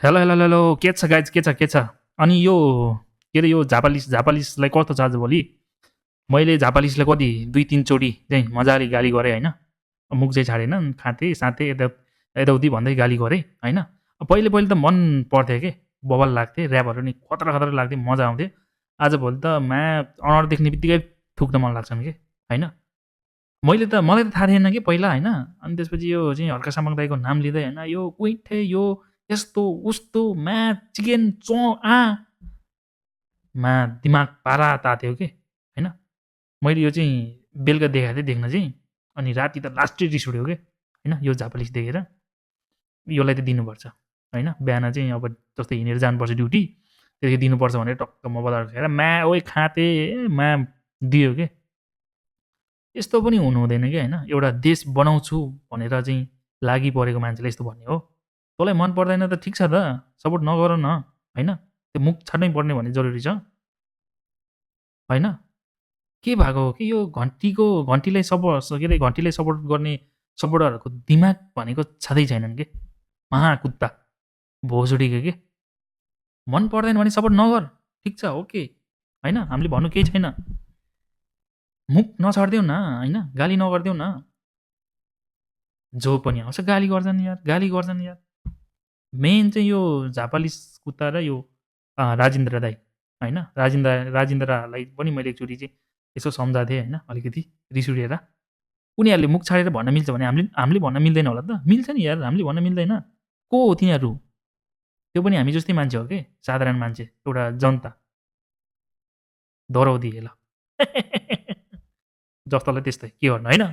hello hello hello के छ guys के छ अनि यो के अरे यो झापालिसलाई कस्तो छ आजभोलि मैले झापालिसलाई कति दुई तिनचोटि चाहिँ मजाले गाली गरेँ होइन मुख चाहिँ छाडेन खाँथे साँथे यताउति भन्दै गाली गरेँ होइन पहिले पहिले त मन पर्थ्यो के बवाल लाग्थ्यो ऱ्यापहरू नि खतरा खतरा लाग्थ्यो मजा आउँथ्यो आजभोलि त अनुहार देख्ने बित्तिकै थुक्न मन लाग्छन् कि होइन मलाई त थाहा थिएन कि पहिला होइन अनि त्यसपछि यो चाहिँ हर्का सामङ दाईको नाम लिँदै होइन यो कुइठे यो यस्तो उस्तो चिकेन मा दिमाग पारा तात्यो कि होइन मैले यो चाहिँ बेलुका देखाएको थिएँ देख्न चाहिँ अनि राति त लास्टै रिस उठ्यो कि होइन यो झापालिस देखेर यसलाई त दिनुपर्छ होइन बिहान चाहिँ अब जस्तै हिँडेर जानुपर्छ ड्युटी त्यतिखेर दिनुपर्छ भनेर टक्क मोबाइल खेर ओइ खाँते दियो के यस्तो पनि हुनु हुँदैन कि होइन एउटा देश बनाउँछु भनेर चाहिँ लागि परेको मान्छेले यस्तो भन्ने हो तँलाई मन पर्दैन त ठिक छ त सपोर्ट नगर न होइन त्यो मुख छाड्नै पर्ने भन्ने जरुरी छ होइन के भएको हो कि यो घन्टीलाई सपोर्ट गर्ने सपोर्टरहरूको दिमाग भनेको छँदै छैनन् कि महाकुत्ता भोसुडीको के मन पर्दैन भने सपोर्ट नगर ठिक छ ओके होइन हामीले भन्नु केही छैन मुख नछाड्देऊ न होइन गाली नगरिदेऊ न जो पनि आउँछ गाली गर्छन् यार मेन चाहिँ यो झापालिस कुत्ता र यो राजेन्द्र दाई होइन राजेन्द्रलाई पनि मैले एकचोटि चाहिँ यसो सम्झाएको थिएँ होइन अलिकति रिस उठेर उनीहरूले मुख छाडेर भन्न मिल्छ भने हामीले भन्न मिल्दैन होला त मिल्छ नि यार हामीले भन्न मिल्दैन को हो तिनीहरू त्यो पनि हामी जस्तै मान्छे हो कि साधारण मान्छे एउटा जनता डराउँदिए ल जस्तोलाई त्यस्तै के गर्नु होइन